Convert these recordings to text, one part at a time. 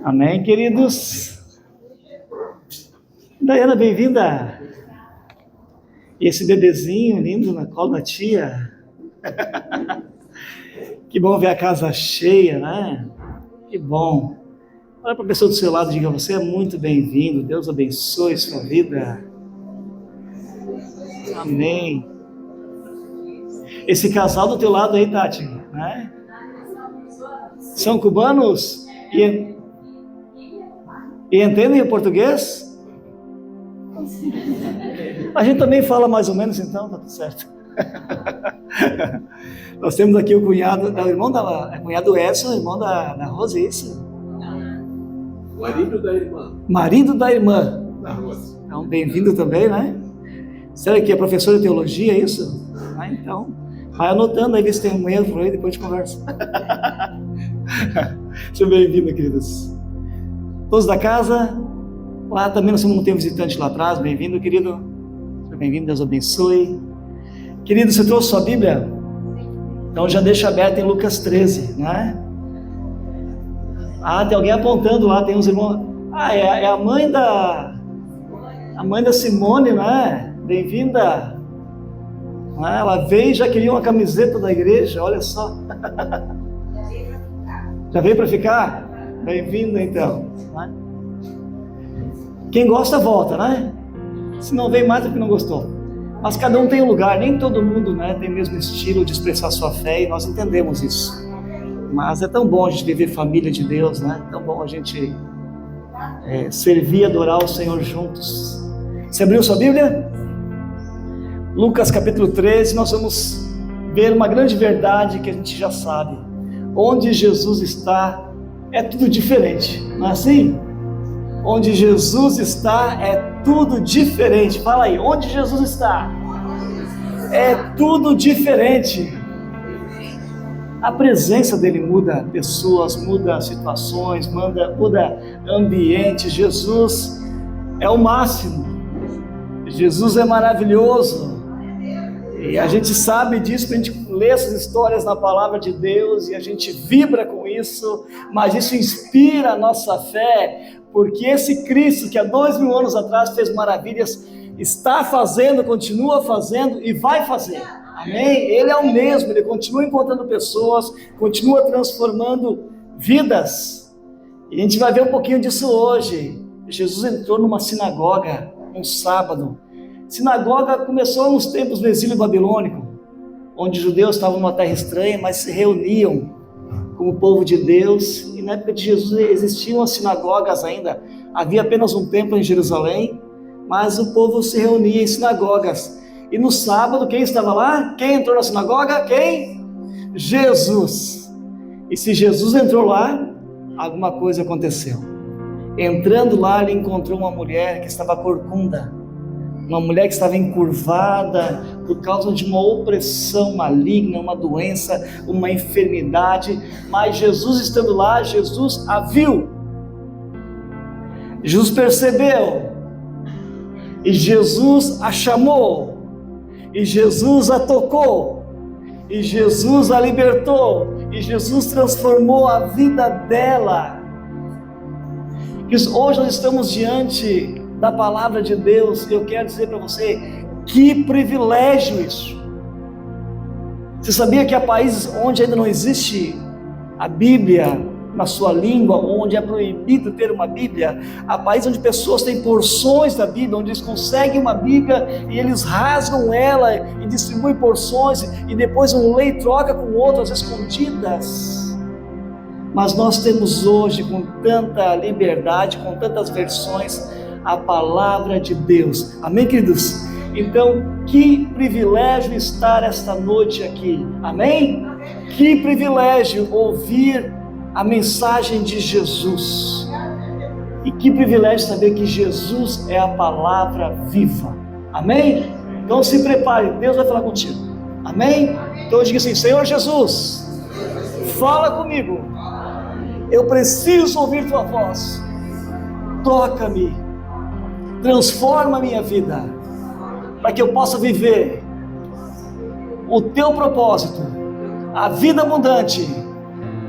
Amém, queridos? Daiana, bem-vinda. E esse bebezinho lindo na colo da tia. Que bom ver a casa cheia, né? Que bom. Olha para a pessoa do seu lado e diga: você é muito bem-vindo. Deus abençoe sua vida. Amém. Esse casal do teu lado aí, Tati, né? São cubanos e entendem o português? A gente também fala mais ou menos, então tá tudo certo. Nós temos aqui o cunhado, o irmão da cunhado Edson, irmão da Rose, é isso? Marido da irmã. Marido da irmã. Da Rose. Então, bem-vindo também, né? Será que é professor de teologia, é isso? Ah, então, vai anotando aí, ver se tem um erro aí, depois a gente conversa. Seja bem-vindo, queridos. Todos da casa, lá também nós não temos visitante lá atrás, bem-vindo, querido. Seja bem-vindo, Deus abençoe. Querido, você trouxe sua Bíblia? Então já deixa aberta em Lucas 13, né? Ah, tem alguém apontando lá, tem uns irmãos. Ah, é a mãe da Simone, né? Bem-vinda. Ah, ela veio e já queria uma camiseta da igreja, olha só. Já veio para ficar? Bem-vinda então. Quem gosta, volta, né? Se não veio mais é porque não gostou. Mas cada um tem um lugar, nem todo mundo, né, tem o mesmo estilo de expressar sua fé, e nós entendemos isso. Mas é tão bom a gente viver família de Deus, né? É tão bom a gente servir e adorar o Senhor juntos. Você abriu sua Bíblia? Lucas capítulo 13, nós vamos ver uma grande verdade que a gente já sabe. Onde Jesus está, é tudo diferente, não é assim? Onde Jesus está, é tudo diferente. Fala aí, onde Jesus está? É tudo diferente. A presença dele muda pessoas, muda situações, muda ambiente. Jesus é o máximo. Jesus é maravilhoso. E a gente sabe disso, a gente lê essas histórias na palavra de Deus e a gente vibra com isso, mas isso inspira a nossa fé, porque esse Cristo que há 2000 anos atrás fez maravilhas, está fazendo, continua fazendo e vai fazer. Amém? Ele é o mesmo, ele continua encontrando pessoas, continua transformando vidas. E a gente vai ver um pouquinho disso hoje. Jesus entrou numa sinagoga, um sábado. Sinagoga começou nos tempos do exílio babilônico, onde os judeus estavam numa terra estranha, mas se reuniam como povo de Deus. E na época de Jesus existiam as sinagogas ainda, havia apenas um templo em Jerusalém, mas o povo se reunia em sinagogas. E no sábado, quem estava lá? Quem entrou na sinagoga? Quem? Jesus. E se Jesus entrou lá, alguma coisa aconteceu. Entrando lá, ele encontrou uma mulher que estava corcunda, uma mulher que estava encurvada por causa de uma opressão maligna, uma doença, uma enfermidade. Mas Jesus estando lá, Jesus a viu. Jesus percebeu. E Jesus a chamou. E Jesus a tocou. E Jesus a libertou. E Jesus transformou a vida dela. Hoje nós estamos diante da palavra de Deus. Eu quero dizer para você, que privilégio isso. Você sabia que há países onde ainda não existe a Bíblia na sua língua, onde é proibido ter uma Bíblia? Há países onde pessoas têm porções da Bíblia, onde eles conseguem uma Bíblia e eles rasgam ela e distribuem porções e depois um lê e troca com outras escondidas. Mas nós temos hoje, com tanta liberdade, com tantas versões, a palavra de Deus. Amém, queridos? Então, que privilégio estar esta noite aqui. Amém? Que privilégio ouvir a mensagem de Jesus. E que privilégio saber que Jesus é a palavra viva. Amém? Então se prepare, Deus vai falar contigo. Amém? Então diga assim: Senhor Jesus, fala comigo. Eu preciso ouvir tua voz. Toca-me. Transforma a minha vida, para que eu possa viver o teu propósito, a vida abundante,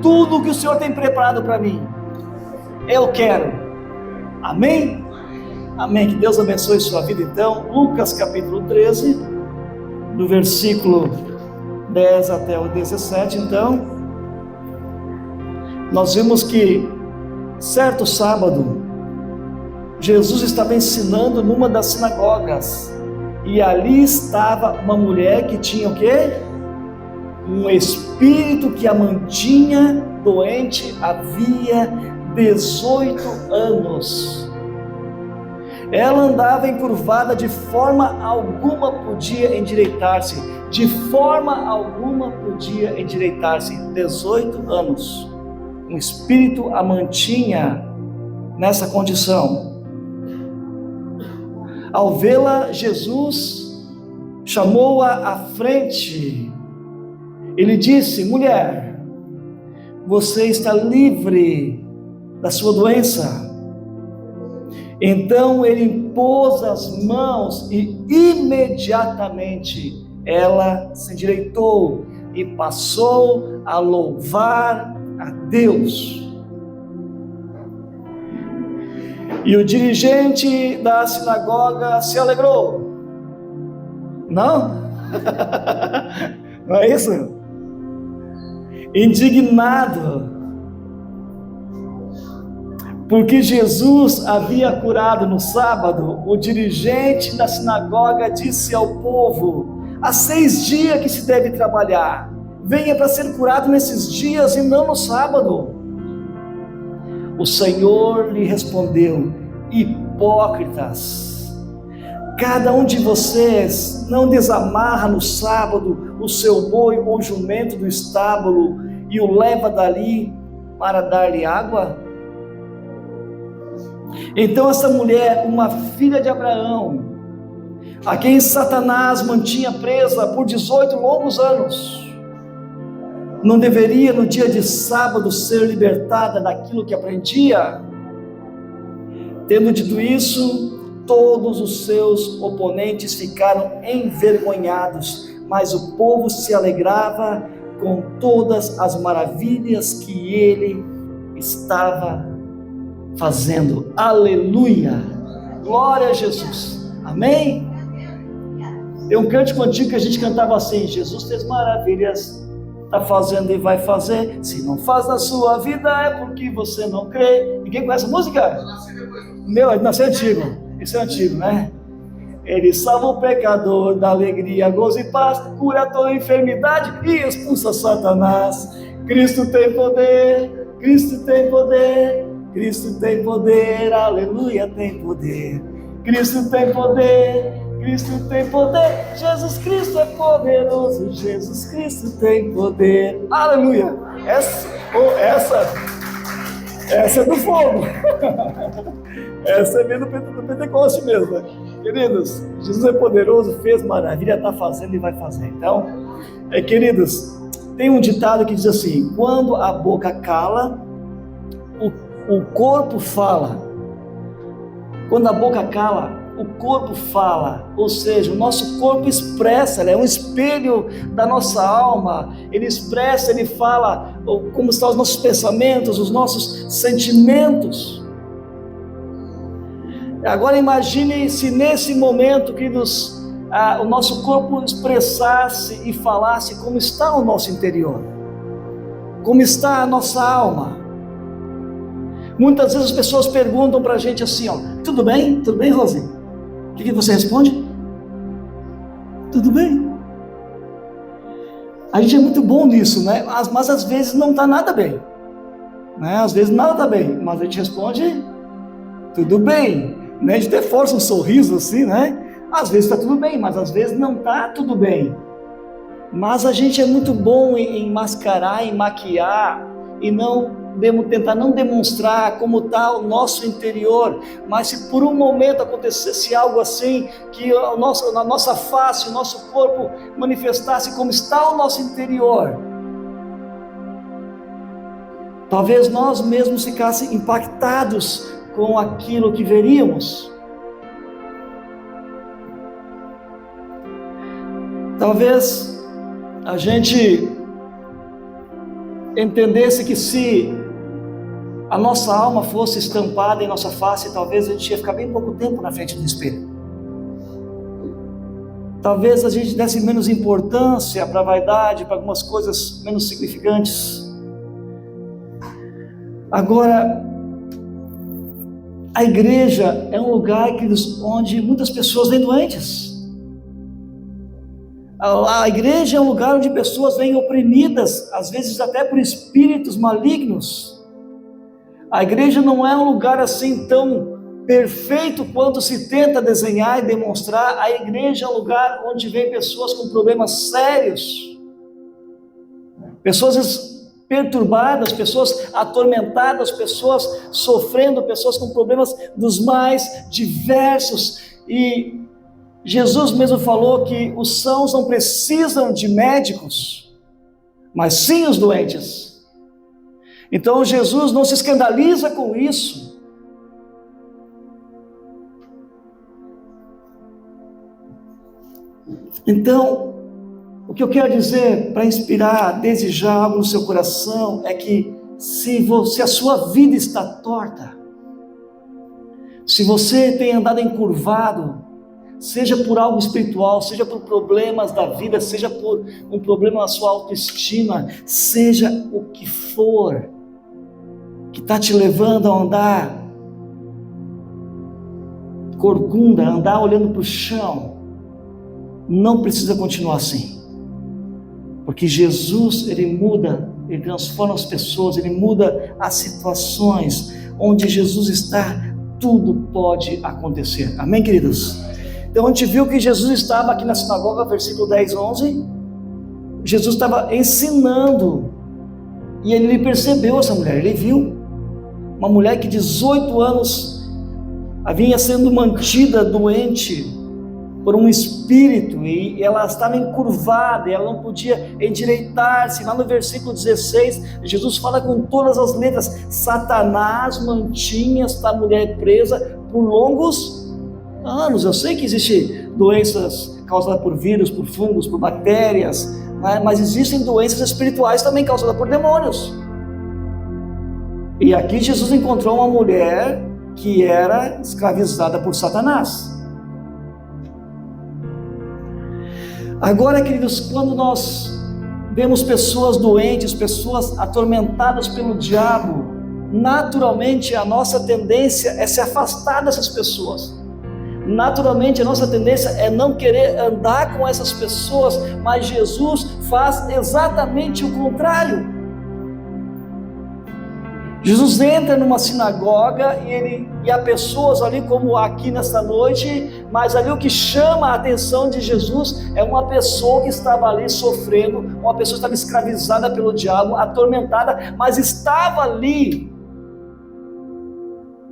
tudo que o Senhor tem preparado para mim. Eu quero. Amém? Amém. Que Deus abençoe sua vida então. Lucas capítulo 13, do versículo 10 até o 17, então. Nós vimos que certo sábado, Jesus estava ensinando numa das sinagogas, e ali estava uma mulher que tinha o quê? Um espírito que a mantinha doente havia 18 anos. Ela andava encurvada, de forma alguma podia endireitar-se, 18 anos. Um espírito a mantinha nessa condição. Ao vê-la, Jesus chamou-a à frente. Ele disse: mulher, você está livre da sua doença. Então ele impôs as mãos e imediatamente ela se endireitou e passou a louvar a Deus. E o dirigente da sinagoga se alegrou. Não? Não é isso? Indignado, porque Jesus havia curado no sábado, o dirigente da sinagoga disse ao povo: há 6 dias que se deve trabalhar, venha para ser curado nesses dias e não no sábado. O Senhor lhe respondeu: hipócritas, cada um de vocês não desamarra no sábado o seu boi ou jumento do estábulo e o leva dali para dar-lhe água? Então essa mulher, uma filha de Abraão, a quem Satanás mantinha presa por 18 longos anos, não deveria no dia de sábado ser libertada daquilo que aprendia? Tendo dito isso, todos os seus oponentes ficaram envergonhados, mas o povo se alegrava com todas as maravilhas que ele estava fazendo. Aleluia! Glória a Jesus! Amém? Tem um cântico antigo que a gente cantava assim: Jesus fez maravilhas, está fazendo e vai fazer. Se não faz na sua vida é porque você não crê. Ninguém conhece a música? Meu, nasceu antigo. Isso é antigo, né? Ele salva o pecador da alegria, gozo e paz, cura toda enfermidade e expulsa Satanás. Cristo tem poder, Cristo tem poder, Cristo tem poder, aleluia, tem poder. Cristo tem poder, Cristo tem poder, Jesus Cristo é poderoso, Jesus Cristo tem poder, aleluia. Essa é do fogo. Essa é bem do Pentecoste mesmo, né? Queridos, Jesus é poderoso, fez maravilha, está fazendo e vai fazer. Então, queridos, tem um ditado que diz assim: quando a boca cala, o corpo fala. Quando a boca cala, o corpo fala, ou seja, o nosso corpo expressa, ele é um espelho da nossa alma, ele expressa, ele fala como estão os nossos pensamentos, os nossos sentimentos. Agora imagine se nesse momento, queridos, o nosso corpo expressasse e falasse como está o nosso interior, como está a nossa alma. Muitas vezes as pessoas perguntam para a gente assim, ó: tudo bem? Tudo bem, Rose? O que você responde? Tudo bem. A gente é muito bom nisso, né? Mas às vezes não está nada bem, né? Às vezes nada está bem, mas a gente responde tudo bem, né? A gente até força um sorriso assim, né? Às vezes está tudo bem, mas às vezes não está tudo bem. Mas a gente é muito bom em mascarar, em maquiar e tentar não demonstrar como está o nosso interior. Mas se por um momento acontecesse algo assim, que a nossa face, o nosso corpo manifestasse como está o nosso interior, talvez nós mesmos ficassem impactados com aquilo que veríamos. Talvez a gente entendesse que se a nossa alma fosse estampada em nossa face, talvez a gente ia ficar bem pouco tempo na frente do espelho. Talvez a gente desse menos importância para a vaidade, para algumas coisas menos significantes. Agora, a igreja é um lugar onde muitas pessoas vêm doentes. A igreja é um lugar onde pessoas vêm oprimidas, às vezes até por espíritos malignos. A igreja não é um lugar assim tão perfeito quanto se tenta desenhar e demonstrar. A igreja é um lugar onde vêm pessoas com problemas sérios, pessoas perturbadas, pessoas atormentadas, pessoas sofrendo, pessoas com problemas dos mais diversos. E Jesus mesmo falou que os sãos não precisam de médicos, mas sim os doentes. Então Jesus não se escandaliza com isso. Então, o que eu quero dizer para inspirar, desejar algo no seu coração é que se a sua vida está torta, se você tem andado encurvado, seja por algo espiritual, seja por problemas da vida, seja por um problema na sua autoestima, seja o que for que está te levando a andar corcunda, a andar olhando para o chão, não precisa continuar assim, porque Jesus, Ele muda, Ele transforma as pessoas, Ele muda as situações. Onde Jesus está, tudo pode acontecer. Amém, queridos? Então a gente viu que Jesus estava aqui na sinagoga, versículo 10, 11, Jesus estava ensinando, e ele percebeu essa mulher, ele viu, uma mulher que 18 anos vinha sendo mantida doente por um espírito, e ela estava encurvada, e ela não podia endireitar-se. Lá no versículo 16, Jesus fala com todas as letras: Satanás mantinha esta mulher presa por longos anos. Eu sei que existem doenças causadas por vírus, por fungos, por bactérias, né? Mas existem doenças espirituais também causadas por demônios. E aqui Jesus encontrou uma mulher que era escravizada por Satanás. Agora, queridos, quando nós vemos pessoas doentes, pessoas atormentadas pelo diabo, naturalmente a nossa tendência é se afastar dessas pessoas. Naturalmente a nossa tendência é não querer andar com essas pessoas, mas Jesus faz exatamente o contrário. Jesus entra numa sinagoga e há pessoas ali, como aqui nesta noite, mas ali o que chama a atenção de Jesus é uma pessoa que estava ali sofrendo, uma pessoa que estava escravizada pelo diabo, atormentada, mas estava ali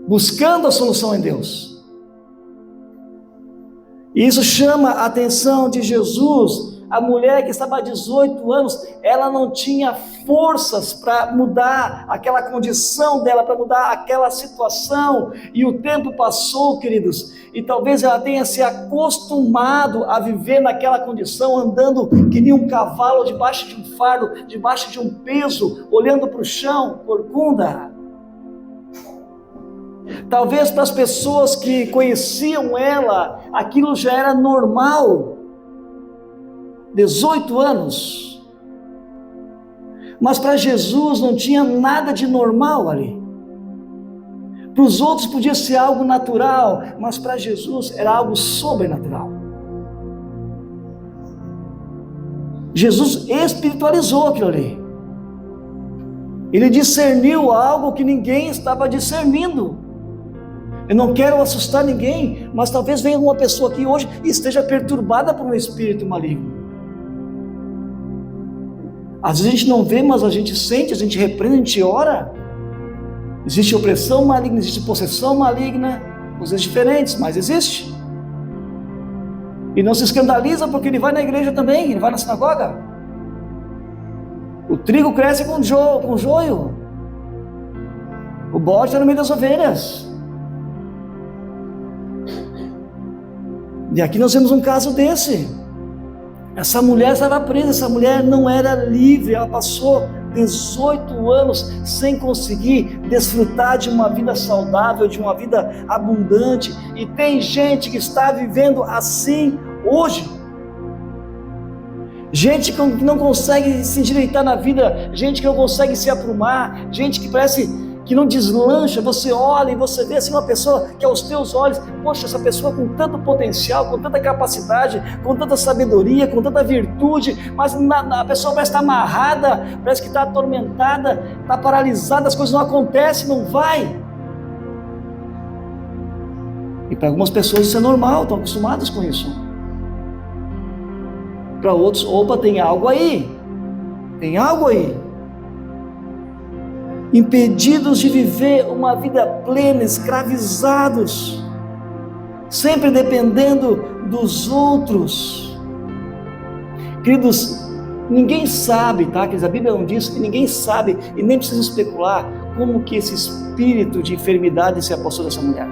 buscando a solução em Deus. E isso chama a atenção de Jesus. A mulher que estava há 18 anos, ela não tinha forças para mudar aquela condição dela, para mudar aquela situação, e o tempo passou, queridos, e talvez ela tenha se acostumado a viver naquela condição, andando que nem um cavalo debaixo de um fardo, debaixo de um peso, olhando para o chão, corcunda. Talvez para as pessoas que conheciam ela, aquilo já era normal. 18 anos, mas para Jesus não tinha nada de normal ali. Para os outros podia ser algo natural, mas para Jesus era algo sobrenatural. Jesus espiritualizou aquilo ali. Ele discerniu algo que ninguém estava discernindo. Eu não quero assustar ninguém, mas talvez venha uma pessoa aqui hoje e esteja perturbada por um espírito maligno. Às vezes a gente não vê, mas a gente sente, a gente repreende, a gente ora. Existe opressão maligna, existe possessão maligna, coisas diferentes, mas existe. E não se escandaliza porque ele vai na igreja também, ele vai na sinagoga. O trigo cresce com joio. O bode está no meio das ovelhas. E aqui nós temos um caso desse. Essa mulher estava presa, essa mulher não era livre, ela passou 18 anos sem conseguir desfrutar de uma vida saudável, de uma vida abundante, e tem gente que está vivendo assim hoje. Gente que não consegue se endireitar na vida, gente que não consegue se aprumar, gente que parece que não deslancha. Você olha e você vê assim uma pessoa que aos teus olhos, poxa, essa pessoa com tanto potencial, com tanta capacidade, com tanta sabedoria, com tanta virtude, mas a pessoa parece estar amarrada, parece que está atormentada, está paralisada, as coisas não acontecem, não vai. E para algumas pessoas isso é normal, estão acostumadas com isso. Para outros, opa, tem algo aí, impedidos de viver uma vida plena, escravizados, sempre dependendo dos outros. Queridos, ninguém sabe, tá? A Bíblia não diz, e ninguém sabe, e nem precisa especular, como que esse espírito de enfermidade se apossou dessa mulher.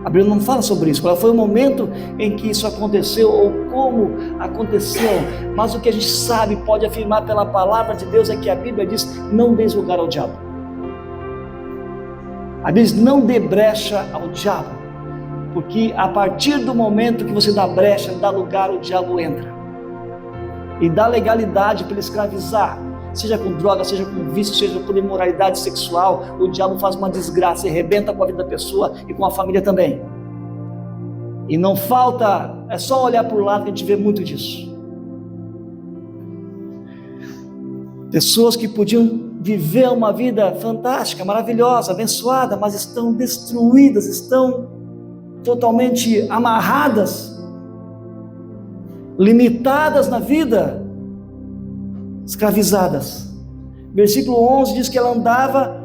A Bíblia não fala sobre isso, qual foi o momento em que isso aconteceu, ou como aconteceu, mas o que a gente sabe, pode afirmar pela palavra de Deus, é que a Bíblia diz, não dê lugar ao diabo. A Bíblia diz, não dê brecha ao diabo, porque a partir do momento que você dá brecha, dá lugar, o diabo entra, e dá legalidade para ele escravizar, seja com droga, seja com vício, seja por imoralidade sexual. O diabo faz uma desgraça e arrebenta com a vida da pessoa e com a família também. E não falta, é só olhar para o lado que a gente vê muito disso. Pessoas que podiam viver uma vida fantástica, maravilhosa, abençoada, mas estão destruídas, estão totalmente amarradas, limitadas na vida, escravizadas. Versículo 11 diz que ela andava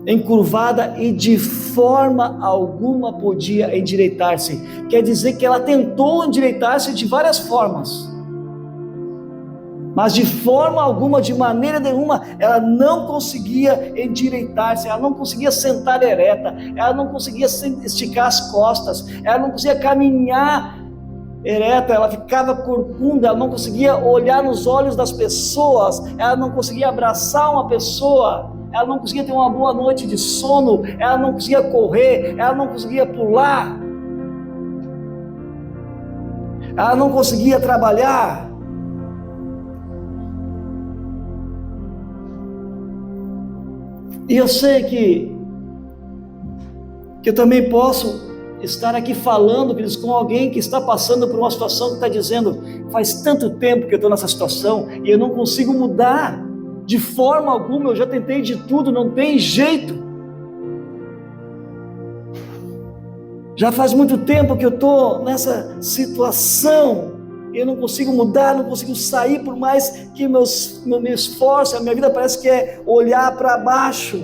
encurvada e de forma alguma podia endireitar-se. Quer dizer que ela tentou endireitar-se de várias formas, mas de forma alguma, de maneira nenhuma, ela não conseguia endireitar-se, ela não conseguia sentar ereta, ela não conseguia esticar as costas, ela não conseguia caminhar ereta, ela ficava corcunda, ela não conseguia olhar nos olhos das pessoas, ela não conseguia abraçar uma pessoa, ela não conseguia ter uma boa noite de sono, ela não conseguia correr, ela não conseguia pular, ela não conseguia trabalhar. E eu sei que eu também posso estar aqui falando, queridos, com alguém que está passando por uma situação, que está dizendo, faz tanto tempo que eu estou nessa situação, e eu não consigo mudar, de forma alguma, eu já tentei de tudo, não tem jeito, já faz muito tempo que eu estou nessa situação, eu não consigo mudar, não consigo sair, por mais que meu esforço, a minha vida parece que é olhar para baixo,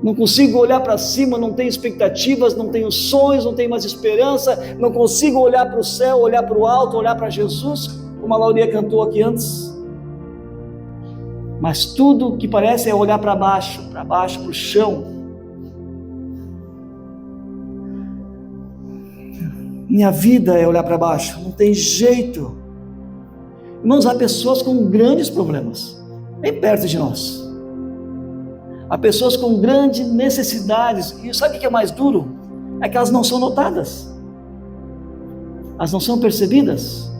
não consigo olhar para cima, não tenho expectativas, não tenho sonhos, não tenho mais esperança, não consigo olhar para o céu, olhar para o alto, olhar para Jesus, como a Laurinha cantou aqui antes. Mas tudo que parece é olhar para baixo, para o chão. Minha vida é olhar para baixo, não tem jeito. Irmãos, há pessoas com grandes problemas, bem perto de nós. Há pessoas com grandes necessidades, e sabe o que é mais duro? É que elas não são notadas, elas não são percebidas.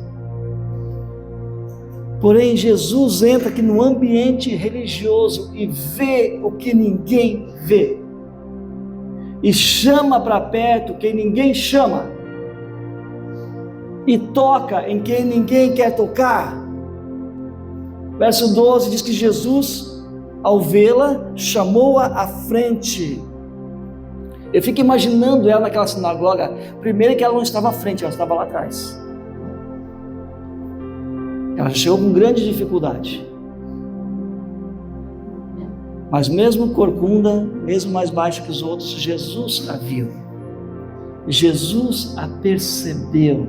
Porém, Jesus entra aqui no ambiente religioso e vê o que ninguém vê, e chama para perto quem ninguém chama, e toca em quem ninguém quer tocar. Verso 12 diz que Jesus, ao vê-la, chamou-a à frente. Eu fico imaginando ela naquela sinagoga. Primeiro que ela não estava à frente, ela estava lá atrás. Ela chegou com grande dificuldade. Mas mesmo corcunda, mesmo mais baixa que os outros, Jesus a viu. Jesus a percebeu.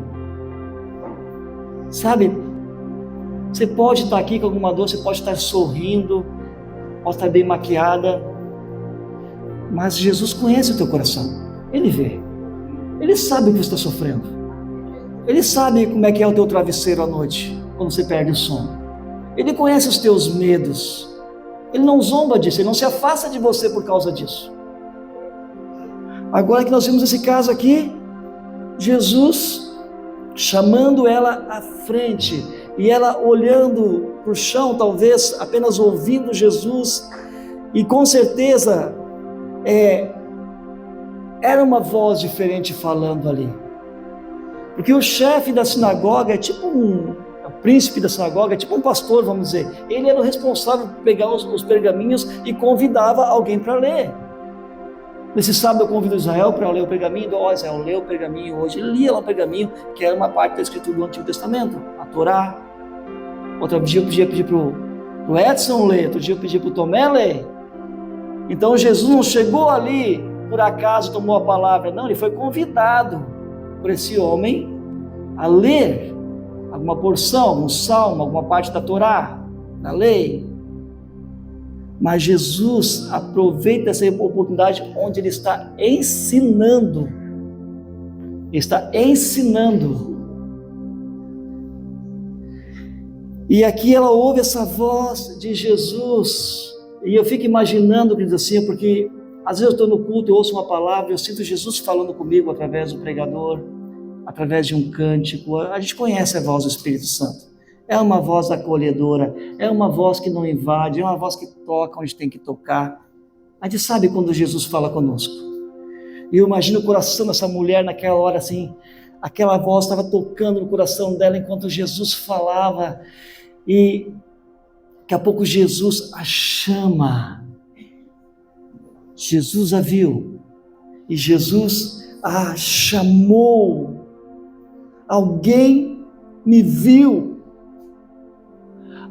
Sabe, você pode estar aqui com alguma dor, você pode estar sorrindo, pode estar bem maquiada, mas Jesus conhece o teu coração, Ele vê, Ele sabe o que você está sofrendo, Ele sabe como é que é o teu travesseiro à noite, quando você perde o sono, Ele conhece os teus medos. Ele não zomba disso, ele não se afasta de você por causa disso. Agora que nós vimos esse caso aqui, Jesus chamando ela à frente, e ela olhando para o chão, talvez apenas ouvindo Jesus, e com certeza era uma voz diferente falando ali, porque o chefe da sinagoga é tipo o príncipe da sinagoga, é tipo um pastor, vamos dizer. Ele era o responsável por pegar os pergaminhos e convidava alguém para ler. Nesse sábado eu convido Israel para ler o pergaminho. Israel, lê o pergaminho hoje. Ele lia lá o pergaminho, que era uma parte da escritura do Antigo Testamento, a Torá. Outro dia eu pedir para o Edson ler, outro dia eu pedi para o Tomé ler. Então Jesus não chegou ali, por acaso tomou a palavra, não, ele foi convidado por esse homem a ler alguma porção, um salmo, alguma parte da Torá, da lei. Mas Jesus aproveita essa oportunidade onde ele está ensinando. Ele está ensinando. E aqui ela ouve essa voz de Jesus. E eu fico imaginando, queridos, assim, porque às vezes eu estou no culto, eu ouço uma palavra, eu sinto Jesus falando comigo através do pregador, através de um cântico. A gente conhece a voz do Espírito Santo. É uma voz acolhedora, é uma voz que não invade, é uma voz que toca onde tem que tocar. A gente sabe quando Jesus fala conosco. E eu imagino o coração dessa mulher naquela hora assim, aquela voz estava tocando no coração dela enquanto Jesus falava, e daqui a pouco Jesus a chama. Jesus a viu, e Jesus a chamou. Alguém me viu.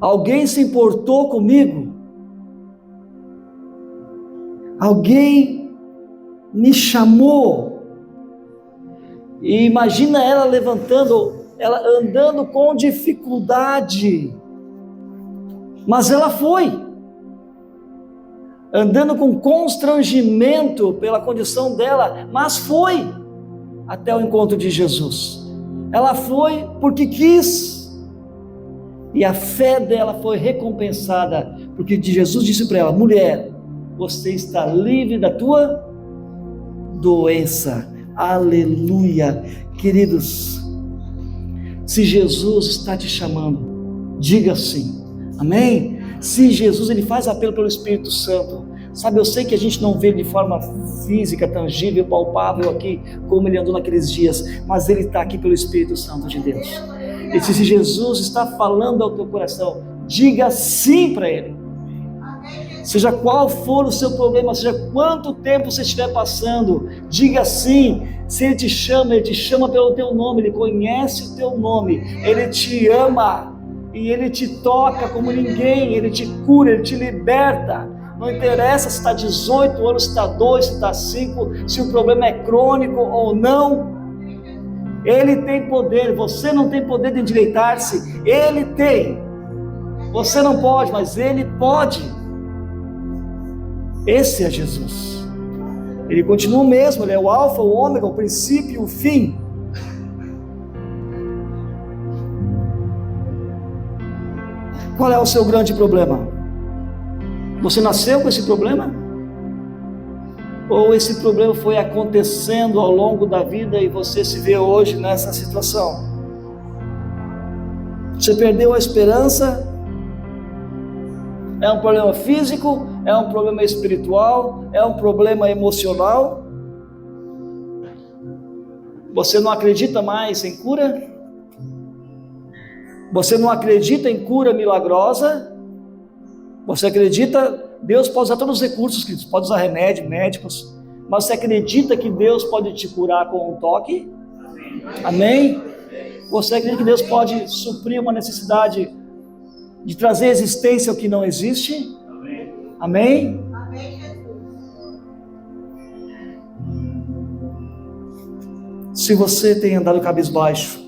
Alguém se importou comigo? Alguém me chamou? E imagina ela levantando, ela andando com dificuldade, mas ela foi, andando com constrangimento pela condição dela, mas foi até o encontro de Jesus. Ela foi porque quis. E a fé dela foi recompensada, porque Jesus disse para ela: mulher, você está livre da tua doença. Aleluia. Queridos, se Jesus está te chamando, diga sim. Amém? Se Jesus, ele faz apelo pelo Espírito Santo. Sabe, eu sei que a gente não vê de forma física, tangível, palpável aqui, como ele andou naqueles dias, mas ele está aqui pelo Espírito Santo de Deus. E se Jesus está falando ao teu coração, diga sim para ele. Seja qual for o seu problema, seja quanto tempo você estiver passando, diga sim. Se ele te chama pelo teu nome, ele conhece o teu nome, ele te ama, e ele te toca como ninguém, ele te cura, ele te liberta. Não interessa se está 18 anos, se está 2, se está 5, se o problema é crônico ou não. Ele tem poder, você não tem poder de endireitar-se, ele tem. Você não pode, mas ele pode. Esse é Jesus. Ele continua o mesmo, ele é o alfa, o ômega, o princípio e o fim. Qual é o seu grande problema? Você nasceu com esse problema? Ou esse problema foi acontecendo ao longo da vida e você se vê hoje nessa situação? Você perdeu a esperança? É um problema físico? É um problema espiritual? É um problema emocional? Você não acredita mais em cura? Você não acredita em cura milagrosa? Você acredita? Deus pode usar todos os recursos, queridos, pode usar remédio, médicos, mas você acredita que Deus pode te curar com um toque? Amém? Você acredita que Deus pode suprir uma necessidade de trazer existência ao que não existe? Amém? Se você tem andado cabisbaixo,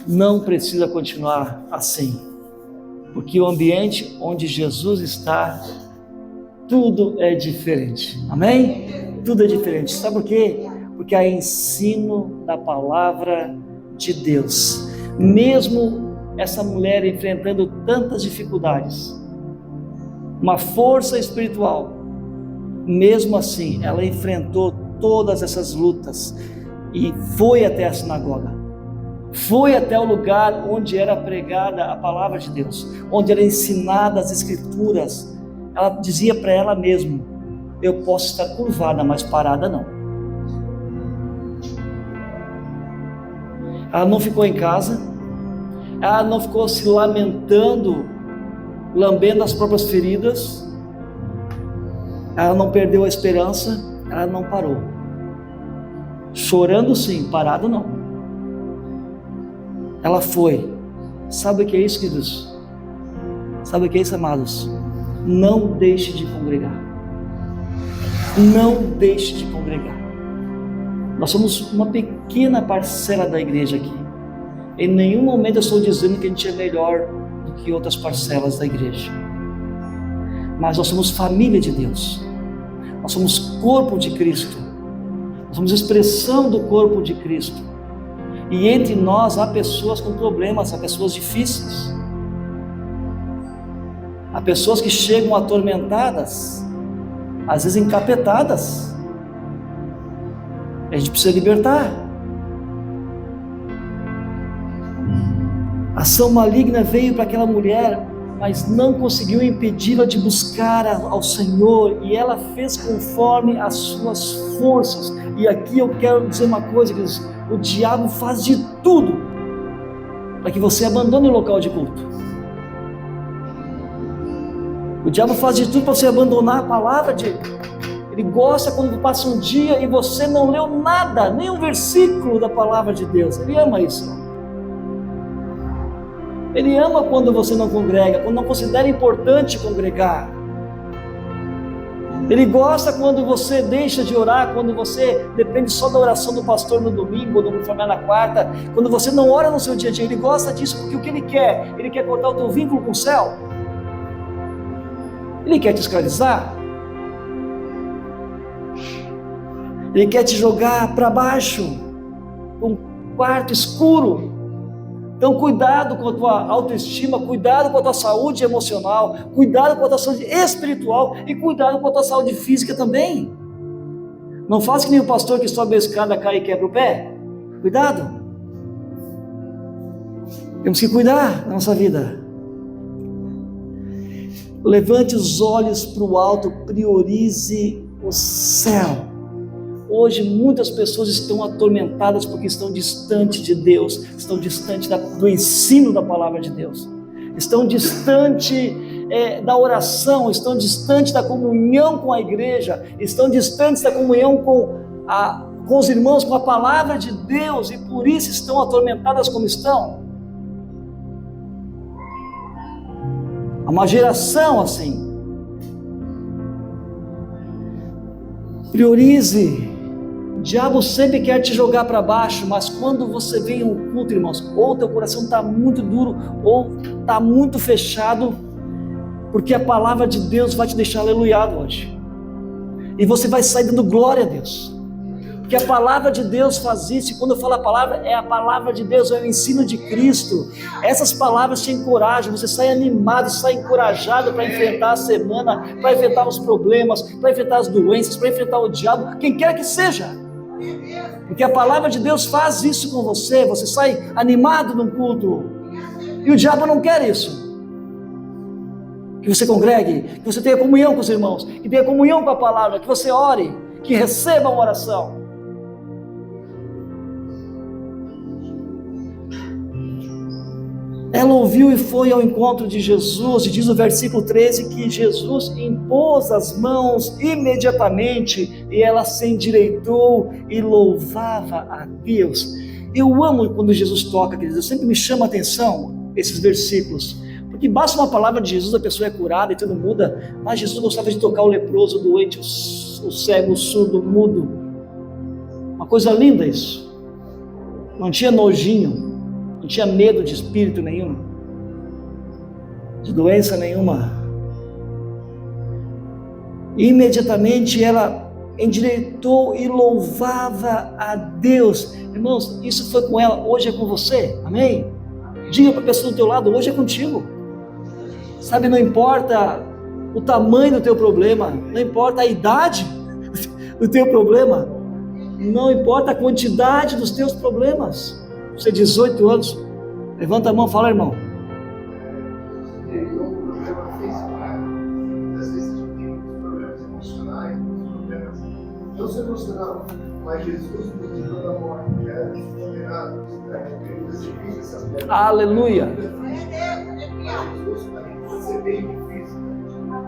não precisa continuar assim, porque o ambiente onde Jesus está, tudo é diferente. Amém? Tudo é diferente. Sabe por quê? Porque há ensino da palavra de Deus. Mesmo essa mulher enfrentando tantas dificuldades, uma força espiritual, mesmo assim, ela enfrentou todas essas lutas e foi até a sinagoga, foi até o lugar onde era pregada a palavra de Deus, onde era ensinada as escrituras. Ela dizia para ela mesma: eu posso estar curvada, mas parada não. Ela não ficou em casa, ela não ficou se lamentando, lambendo as próprias feridas, ela não perdeu a esperança, ela não parou. Chorando sim, parado não. Ela foi. Sabe o que é isso, queridos? Sabe o que é isso, amados? Não deixe de congregar. Não deixe de congregar. Nós somos uma pequena parcela da igreja aqui. Em nenhum momento eu estou dizendo que a gente é melhor do que outras parcelas da igreja. Mas nós somos família de Deus. Nós somos corpo de Cristo. Nós somos expressão do corpo de Cristo. E entre nós há pessoas com problemas, há pessoas difíceis. Há pessoas que chegam atormentadas, às vezes encapetadas. A gente precisa libertar. A ação maligna veio para aquela mulher, mas não conseguiu impedi-la de buscar ao Senhor, e ela fez conforme as suas forças. E aqui eu quero dizer uma coisa, queridos: o diabo faz de tudo para que você abandone o local de culto. O diabo faz de tudo para você abandonar a palavra dele. Ele gosta quando passa um dia e você não leu nada, nem um versículo da palavra de Deus. Ele ama isso. Ele ama quando você não congrega, quando não considera importante congregar. Ele gosta quando você deixa de orar, quando você depende só da oração do pastor no domingo, ou do confirmar na quarta, quando você não ora no seu dia a dia. Ele gosta disso porque o que ele quer? Ele quer cortar o teu vínculo com o céu. Ele quer te escravizar. Ele quer te jogar para baixo, um quarto escuro. Então cuidado com a tua autoestima, cuidado com a tua saúde emocional, cuidado com a tua saúde espiritual e cuidado com a tua saúde física também. Não faça que nem o pastor que sobe a escada, cai e quebra o pé. Cuidado. Temos que cuidar da nossa vida. Levante os olhos para o alto, priorize o céu. Hoje muitas pessoas estão atormentadas porque estão distantes de Deus, estão distantes do ensino da palavra de Deus, estão distantes da oração, estão distantes da comunhão com a igreja, estão distantes da comunhão com os irmãos, com a palavra de Deus, e por isso estão atormentadas como estão. Há uma geração assim. Priorize. O diabo sempre quer te jogar para baixo, mas quando você vem em um culto, irmãos, ou teu coração está muito duro, ou está muito fechado, porque a palavra de Deus vai te deixar aleluiado hoje, e você vai sair dando glória a Deus, porque a palavra de Deus faz isso. E quando eu falo a palavra, é a palavra de Deus, é o ensino de Cristo. Essas palavras te encorajam, você sai animado, sai encorajado para enfrentar a semana, para enfrentar os problemas, para enfrentar as doenças, para enfrentar o diabo, quem quer que seja. Porque a palavra de Deus faz isso com você, você sai animado num culto, e o diabo não quer isso. Que você congregue, que você tenha comunhão com os irmãos, que tenha comunhão com a palavra, que você ore, que receba uma oração. Ela ouviu e foi ao encontro de Jesus, e diz o versículo 13 que Jesus impôs as mãos imediatamente, e ela se endireitou e louvava a Deus. Eu amo quando Jesus toca, queridos, sempre me chama a atenção esses versículos, porque basta uma palavra de Jesus, a pessoa é curada e tudo muda, mas Jesus gostava de tocar o leproso, o doente, o cego, o surdo, o mudo. Uma coisa linda isso. Não tinha nojinho, não tinha medo de espírito nenhum, de doença nenhuma. E imediatamente ela endireitou e louvava a Deus. Irmãos, isso foi com ela, hoje é com você, amém? Diga para a pessoa do teu lado, hoje é contigo. Sabe, não importa o tamanho do teu problema, não importa a idade do teu problema, não importa a quantidade dos teus problemas. Você 18 anos, levanta a mão e fala, irmão. Não se emocional, mas Jesus nos tirou da morte, que era condenado, Aleluia. Jesus pode ser bem difícil,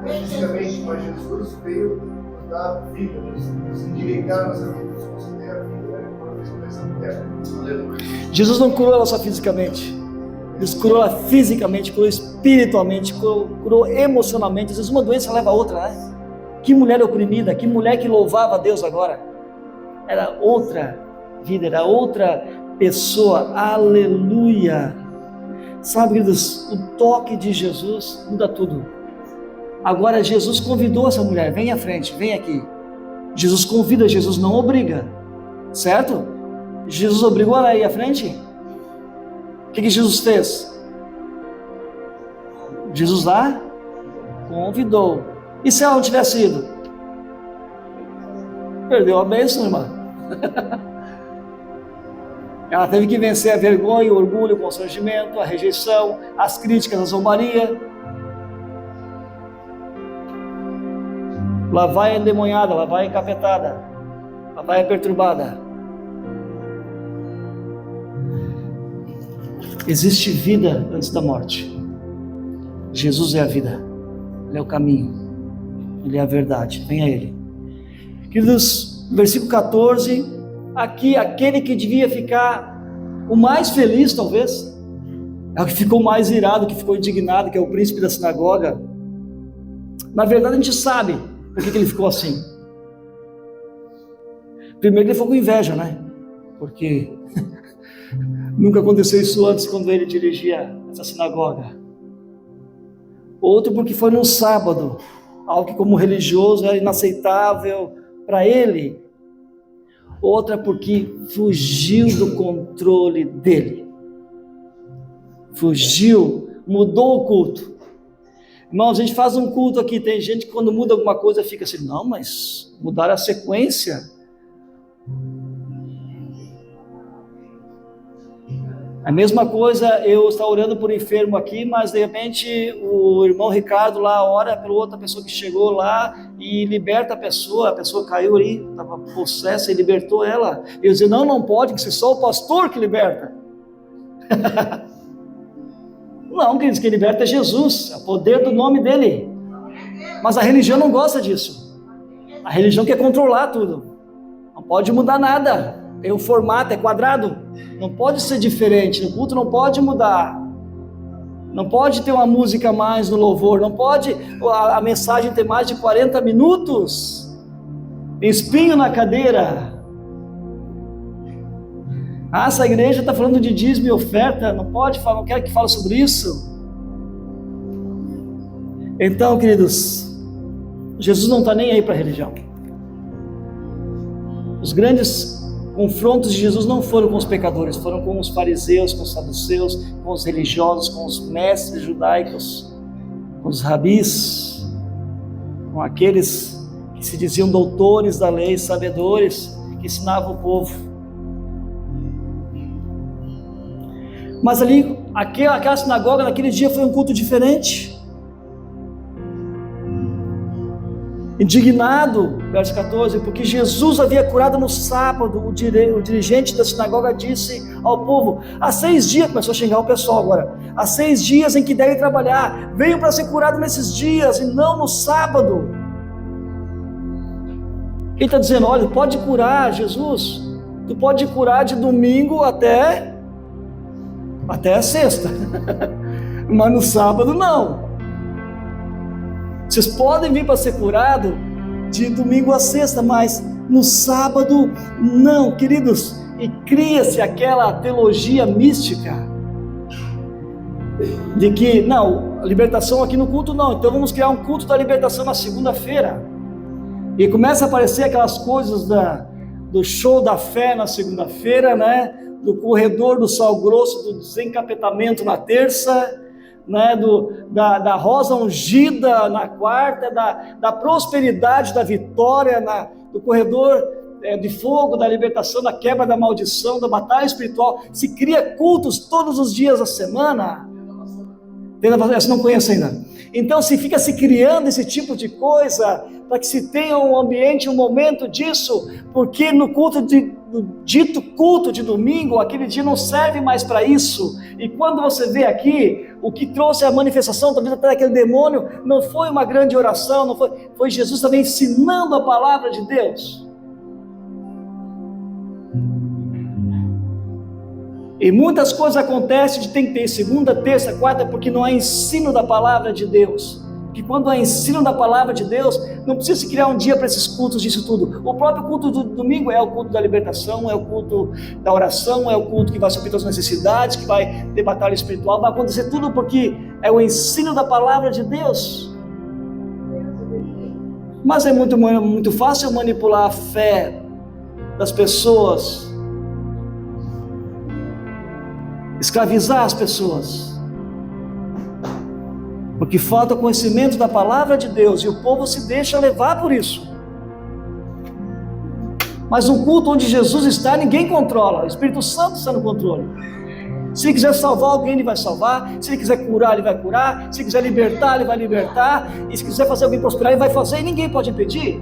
fisicamente, mas Jesus veio nos dar vida, nos endireitar nossa vida, nos conceder a vida, uma vez por essa terra. Aleluia. Jesus não curou ela só fisicamente, Deus curou ela fisicamente, curou espiritualmente, curou emocionalmente. Às vezes uma doença leva a outra, né? Que mulher oprimida, que mulher que louvava a Deus agora. Era outra vida, era outra pessoa. Aleluia. Sabe, queridos, o toque de Jesus muda tudo. Agora Jesus convidou essa mulher, vem à frente, vem aqui. Jesus convida, Jesus não obriga, certo? Jesus obrigou ela a ir à frente? O que Jesus fez? Jesus lá convidou. E se ela não tivesse ido? Perdeu a bênção, irmã. Ela teve que vencer a vergonha, o orgulho, o constrangimento, a rejeição, as críticas, a zombaria. Lá vai endemoniada, lá vai encapetada, lá vai perturbada. Existe vida antes da morte. Jesus é a vida, Ele é o caminho, Ele é a verdade, vem a Ele. Queridos, versículo 14, aqui aquele que devia ficar o mais feliz talvez, é o que ficou mais irado, que ficou indignado, que é o príncipe da sinagoga. Na verdade a gente sabe por que ele ficou assim. Primeiro ele ficou com inveja, né? Porque nunca aconteceu isso antes quando ele dirigia essa sinagoga. Outro porque foi num sábado, algo que como religioso era inaceitável para ele. Outra porque fugiu do controle dele. Fugiu, mudou o culto. Irmãos, a gente faz um culto aqui, tem gente que quando muda alguma coisa fica assim, não, mas mudaram a sequência. A mesma coisa, eu estou orando por enfermo aqui, mas de repente o irmão Ricardo lá ora pela outra pessoa que chegou lá e liberta a pessoa caiu ali, estava possessa e libertou ela. Eu dizia, não pode, que só o pastor que liberta. Não, queridos, quem liberta é Jesus, é o poder do nome dele. Mas a religião não gosta disso. A religião quer controlar tudo. Não pode mudar nada. Tem um formato, é quadrado. Não pode ser diferente. No culto não pode mudar. Não pode ter uma música a mais no louvor. Não pode a mensagem ter mais de 40 minutos. Tem espinho na cadeira. Essa igreja está falando de dízimo e oferta, não pode falar, não quero que fale sobre isso. Então, queridos, Jesus não está nem aí para a religião. Os grandes confrontos de Jesus não foram com os pecadores, foram com os fariseus, com os saduceus, com os religiosos, com os mestres judaicos, com os rabis, com aqueles que se diziam doutores da lei, sabedores, que ensinavam o povo. Mas ali, aquela sinagoga naquele dia foi um culto diferente. Indignado, verso 14, porque Jesus havia curado no sábado, o dirigente da sinagoga disse ao povo, há 6 dias, começou a xingar o pessoal agora, há 6 dias em que devem trabalhar, venham para ser curado nesses dias e não no sábado. Quem está dizendo, olha, pode curar, Jesus, tu pode curar de domingo até a sexta, mas no sábado não. Vocês podem vir para ser curado de domingo a sexta, mas no sábado não, queridos. E cria-se aquela teologia mística de que, não, a libertação aqui no culto não, então vamos criar um culto da libertação na segunda-feira. E começa a aparecer aquelas coisas do show da fé na segunda-feira, né? do corredor do sal grosso, do desencapetamento na terça, né, da rosa ungida na quarta, da prosperidade, da vitória, do corredor de fogo, da libertação, da quebra da maldição, da batalha espiritual. Se cria cultos todos os dias da semana. Você não conhece ainda? Então se fica se criando esse tipo de coisa, para que se tenha um ambiente, um momento disso, porque no dito culto de domingo, aquele dia não serve mais para isso. E quando você vê aqui, o que trouxe a manifestação, talvez até daquele demônio, não foi uma grande oração, foi Jesus também ensinando a palavra de Deus. E muitas coisas acontecem de tem que ter segunda, terça, quarta, porque não há ensino da palavra de Deus. Que quando há ensino da palavra de Deus, não precisa se criar um dia para esses cultos disso tudo. O próprio culto do domingo é o culto da libertação, é o culto da oração, é o culto que vai suprir as necessidades, que vai ter batalha espiritual, vai acontecer tudo porque é o ensino da palavra de Deus. Mas é muito fácil manipular a fé das pessoas, escravizar as pessoas, porque falta conhecimento da palavra de Deus e o povo se deixa levar por isso. Mas um culto onde Jesus está, ninguém controla, o Espírito Santo está no controle. Se ele quiser salvar alguém, ele vai salvar. Se ele quiser curar, ele vai curar. Se ele quiser libertar, ele vai libertar. E se quiser fazer alguém prosperar, ele vai fazer, e ninguém pode impedir.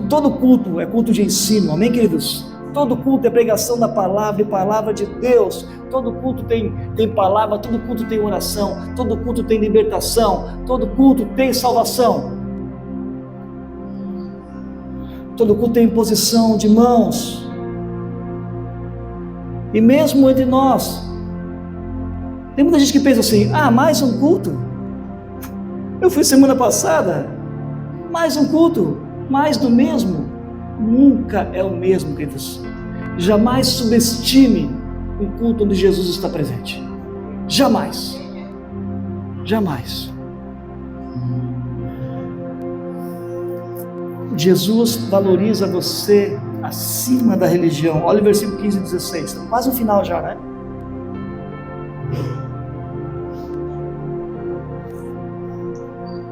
Todo culto é culto de ensino, amém, queridos? Todo culto é pregação da palavra e palavra de Deus. Todo culto tem palavra, todo culto tem oração, todo culto tem libertação, todo culto tem salvação. Todo culto tem imposição de mãos. E mesmo entre nós, tem muita gente que pensa assim: mais um culto? Eu fui semana passada, mais um culto? Mais do mesmo? Nunca é o mesmo, queridos. Jamais subestime um culto onde Jesus está presente. Jamais. Jamais. Jesus valoriza você acima da religião. Olha o versículo 15 e 16. Quase no final já, né?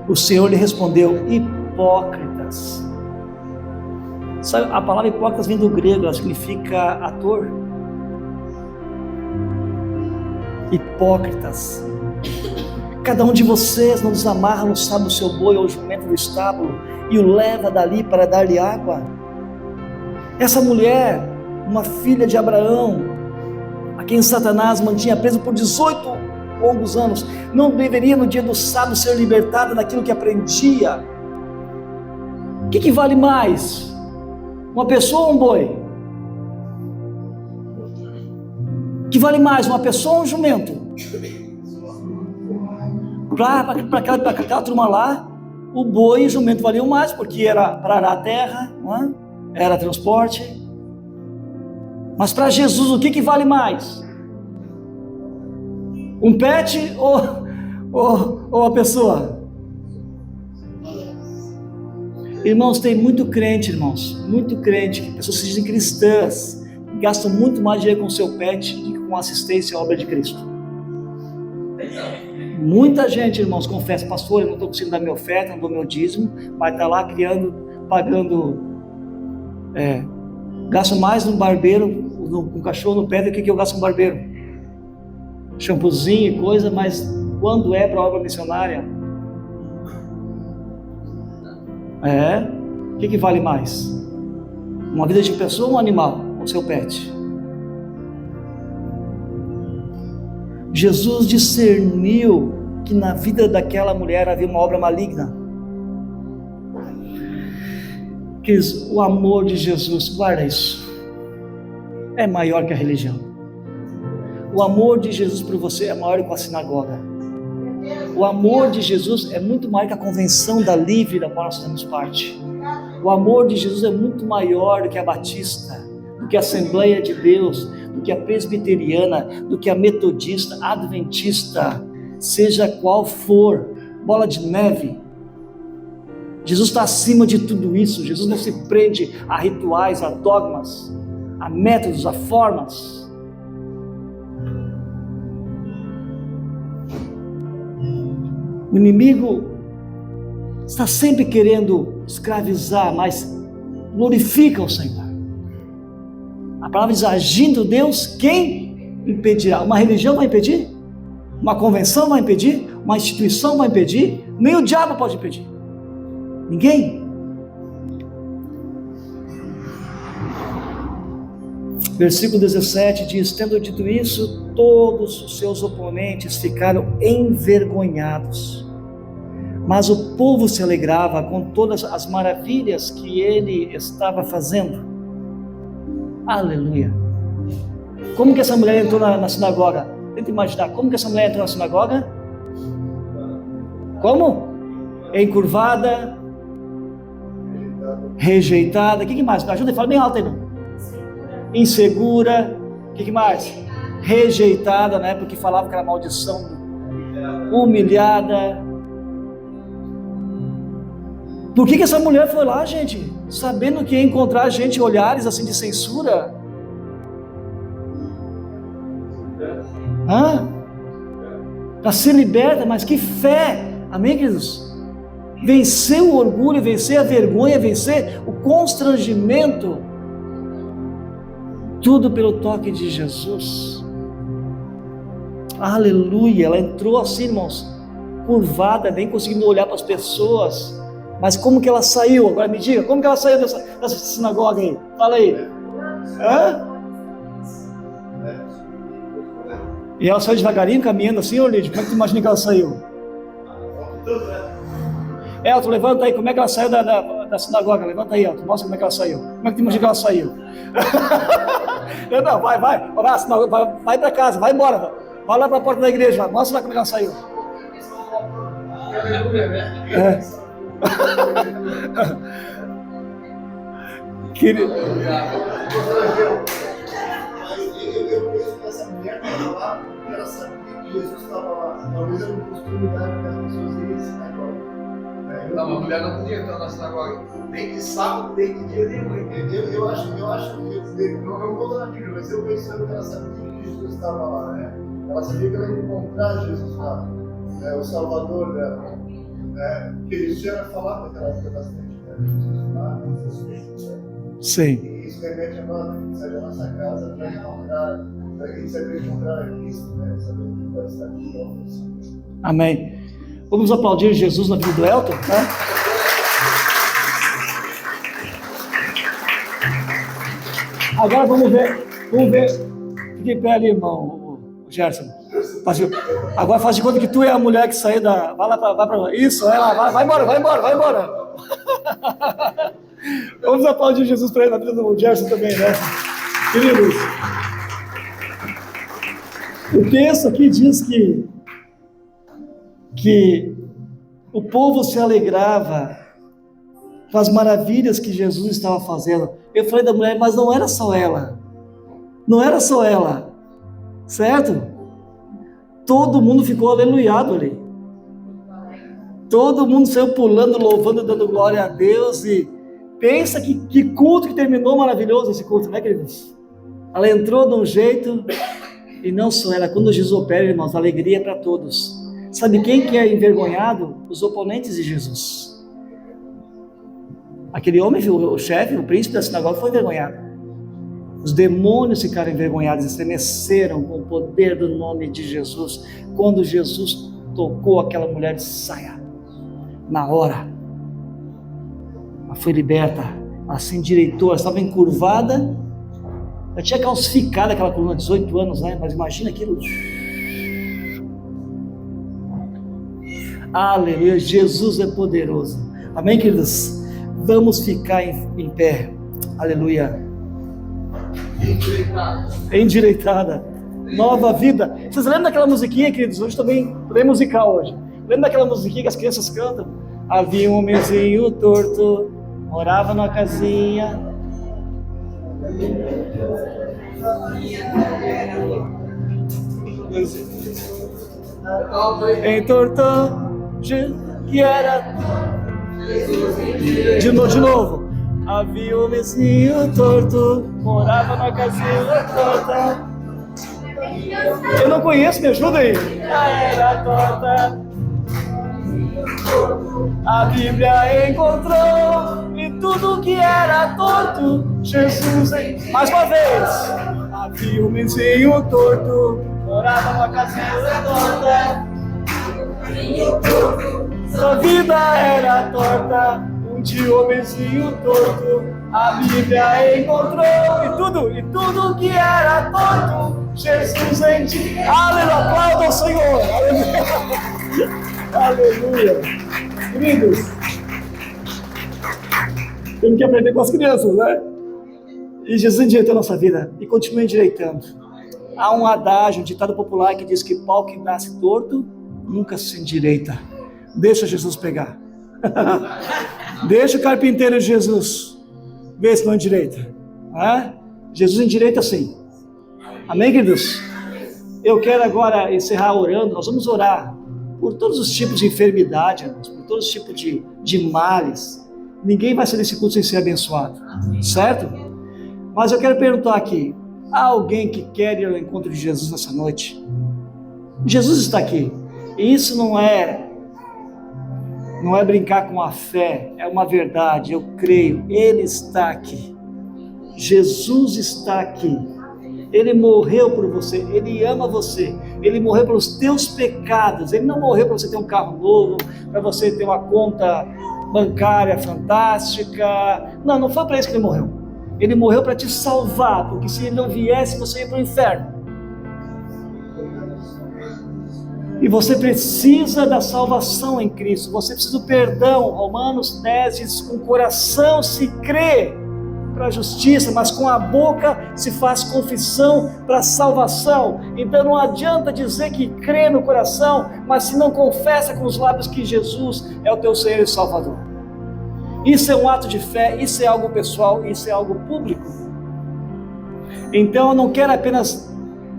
O Senhor lhe respondeu: hipócritas. Sabe, a palavra hipócritas vem do grego, ela significa ator. Hipócritas. Cada um de vocês não desamarra no sábado o seu boi ou o jumento do estábulo e o leva dali para dar-lhe água. Essa mulher, uma filha de Abraão, a quem Satanás mantinha preso por 18 longos anos, não deveria no dia do sábado ser libertada daquilo que aprendia? O que vale mais? Uma pessoa ou um boi? O que vale mais? Uma pessoa ou um jumento? Para aquela turma lá, o boi e o jumento valiam mais, porque era para arar a terra, não é? Era transporte. Mas para Jesus, o que vale mais? Um pet ou a pessoa? Irmãos, tem muito crente, que pessoas se dizem cristãs, gastam muito mais dinheiro com o seu pet do que com assistência à obra de Cristo. Muita gente, irmãos, confessa: pastor, eu não estou conseguindo dar minha oferta, não dou meu dízimo, mas está lá pagando, gasto mais no barbeiro, com cachorro no pé, do que eu gasto com barbeiro. Shampoozinho e coisa, mas quando é para a obra missionária, o que vale mais? Uma vida de pessoa ou um animal, o seu pet? Jesus discerniu que na vida daquela mulher havia uma obra maligna. Queridos, o amor de Jesus, guarda isso, é maior que a religião. O amor de Jesus por você é maior que a sinagoga. O amor de Jesus é muito maior que a convenção da Livre, da qual nós fazemos parte. O amor de Jesus é muito maior do que a Batista, do que a Assembleia de Deus, do que a Presbiteriana, do que a Metodista, Adventista, seja qual for, Bola de Neve. Jesus está acima de tudo isso. Jesus não se prende a rituais, a dogmas, a métodos, a formas. O inimigo está sempre querendo escravizar, mas glorifica o Senhor. A palavra diz: agindo Deus, quem impedirá? Uma religião vai impedir? Uma convenção vai impedir? Uma instituição vai impedir? Nem o diabo pode impedir. Ninguém. Versículo 17 diz: tendo dito isso, todos os seus oponentes ficaram envergonhados, mas o povo se alegrava com todas as maravilhas que ele estava fazendo. Aleluia. Como que essa mulher entrou na sinagoga? Tenta imaginar, como que essa mulher entrou na sinagoga? Como? Encurvada, rejeitada. O que mais? Me ajuda e fala bem alto aí, não? Insegura. O que mais? Rejeitada, né? Porque falava que era maldição. Humilhada. Por que essa mulher foi lá, gente? Sabendo que ia encontrar gente, olhares assim de censura? Para ser liberta, mas que fé! Amém, queridos? Vencer o orgulho, vencer a vergonha, vencer o constrangimento, tudo pelo toque de Jesus. Aleluia. Ela entrou assim, irmãos, curvada, nem conseguindo olhar para as pessoas. Mas como que ela saiu? Agora me diga, como que ela saiu dessa sinagoga aí? Fala aí. E ela saiu devagarinho, caminhando assim, ô Lídia, como é que tu imagina que ela saiu? Elton, levanta aí, como é que ela saiu da sinagoga? Levanta aí, Elton, mostra como é que ela saiu. Como é que tu imagina que ela saiu? Não, vai para casa, vai embora. Vai lá para a porta da igreja, mostra lá como é que ela saiu. Querido. Eu penso que essa mulher estava lá porque ela sabia que Jesus estava lá. Talvez era um costume que as pessoas irem à sinagoga. Não, a mulher não podia entrar na sinagoga nem de sábado, nem de dia nenhum. Eu acho que não vou na Bíblia, mas eu pensando que ela sabia que Jesus estava lá, né? Ela sabia que ela ia encontrar Jesus lá, o Salvador dela. Porque Jesus já era falado naquela época bastante, né? Jesus lá, Sim. E isso remete a nós, né? A gente sai da nossa casa para encontrar, para que a gente saiba encontrar a Cristo, né? Saber que vai estar aqui. Amém. Vamos aplaudir Jesus na vida do Elton, né? Agora vamos ver. Fique em pé ali, irmão, o Gerson. Agora faz de conta que tu é a mulher que saiu da. Vai para. Isso, vai embora. Vamos aplaudir Jesus para ele na vida do Gerson também, né? Queridos, o texto aqui diz que o povo se alegrava com as maravilhas que Jesus estava fazendo. Eu falei da mulher, mas não era só ela. Não era só ela. Certo? Todo mundo ficou aleluiado ali. Todo mundo saiu pulando, louvando, dando glória a Deus. E pensa que culto que terminou maravilhoso esse culto, né, queridos? Ela entrou de um jeito, e não só ela. Quando Jesus opera, irmãos, alegria é para todos. Sabe quem que é envergonhado? Os oponentes de Jesus. Aquele homem, o chefe, o príncipe da sinagoga foi envergonhado. Os demônios ficaram envergonhados, estremeceram com o poder do nome de Jesus. Quando Jesus tocou aquela mulher de saia, na hora, ela foi liberta, ela se endireitou, ela estava encurvada, ela tinha calcificado aquela coluna, 18 anos, né? Mas imagina aquilo. Aleluia, Jesus é poderoso. Amém, queridos? Vamos ficar em pé. Aleluia. Endireitada. Nova vida. Vocês lembram daquela musiquinha, queridos? Hoje também é musical hoje. Lembra daquela musiquinha que as crianças cantam? Havia um homenzinho torto, morava numa casinha. Entortou, que era De novo. Havia um vizinho torto, morava na casinha torta. Eu não conheço, me ajuda aí. Era torta. A Bíblia encontrou e tudo que era torto, Jesus. Mais uma vez. Havia um vizinho torto, morava numa casinha torta. Sua vida era torta, um dia o vizinho torto, a Bíblia encontrou e tudo que era torto, Jesus em ti. Aleluia, aplauda ao Senhor. Aleluia. Aleluia. Queridos, temos que aprender com as crianças, né? E Jesus endireitou a nossa vida e continua endireitando. Há um adágio, um ditado popular que diz que pau que nasce torto nunca se endireita. Deixa Jesus pegar. Deixa o carpinteiro de Jesus ver se não endireita. Jesus endireita sim. Amém, queridos? Eu quero agora encerrar orando. Nós vamos orar por todos os tipos de enfermidade, por todos os tipos de males. Ninguém vai sair desse culto sem ser abençoado, certo? Mas eu quero perguntar aqui, há alguém que quer ir ao encontro de Jesus nessa noite? Jesus está aqui, e isso não é brincar com a fé, é uma verdade, eu creio, Ele está aqui, Jesus está aqui, Ele morreu por você, Ele ama você, Ele morreu pelos teus pecados, Ele não morreu para você ter um carro novo, para você ter uma conta bancária fantástica, não foi para isso que Ele morreu. Ele morreu para te salvar, porque se Ele não viesse, você ia para o inferno. E você precisa da salvação em Cristo, você precisa do perdão. Romanos 10 diz, com o coração se crê para a justiça, mas com a boca se faz confissão para a salvação. Então não adianta dizer que crê no coração, mas se não confessa com os lábios que Jesus é o teu Senhor e Salvador. Isso é um ato de fé, isso é algo pessoal, isso é algo público. Então eu não quero apenas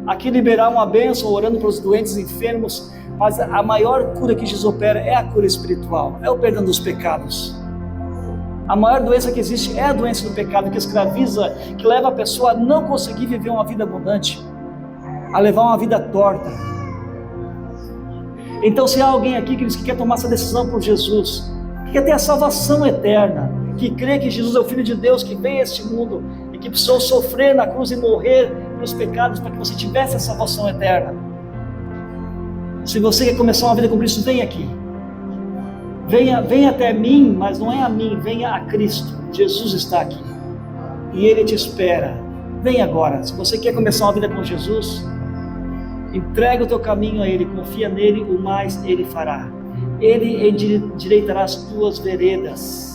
aqui liberar uma bênção orando para os doentes e enfermos, mas a maior cura que Jesus opera é a cura espiritual, é o perdão dos pecados. A maior doença que existe é a doença do pecado, que escraviza, que leva a pessoa a não conseguir viver uma vida abundante, a levar uma vida torta. Então se há alguém aqui que quer tomar essa decisão por Jesus, que quer ter a salvação eterna, que crê que Jesus é o Filho de Deus, que veio a este mundo e que precisou sofrer na cruz e morrer pelos pecados para que você tivesse a salvação eterna. Se você quer começar uma vida com Cristo, vem aqui. Venha até mim, mas não é a mim, venha a Cristo. Jesus está aqui e Ele te espera. Vem agora. Se você quer começar uma vida com Jesus, entrega o teu caminho a Ele, confia nele, o mais Ele fará. Ele endireitará as tuas veredas.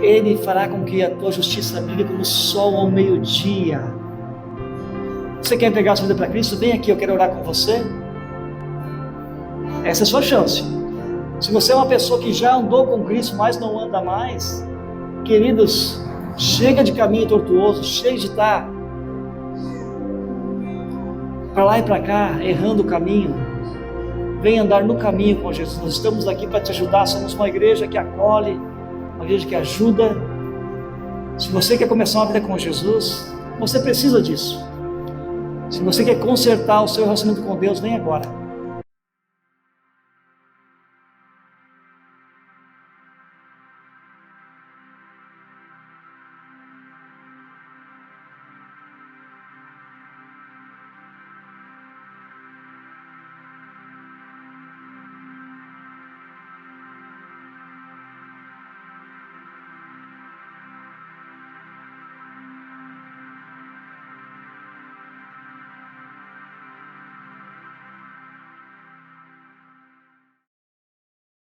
Ele fará com que a tua justiça brilhe como o sol ao meio-dia. Você quer entregar a sua vida para Cristo? Vem aqui, eu quero orar com você. Essa é a sua chance. Se você é uma pessoa que já andou com Cristo, mas não anda mais, queridos, chega de caminho tortuoso, chega de estar para lá e para cá, errando o caminho. Vem andar no caminho com Jesus. Nós estamos aqui para te ajudar. Somos uma igreja que acolhe, uma igreja que ajuda. Se você quer começar uma vida com Jesus, você precisa disso. Se você quer consertar o seu relacionamento com Deus, vem agora.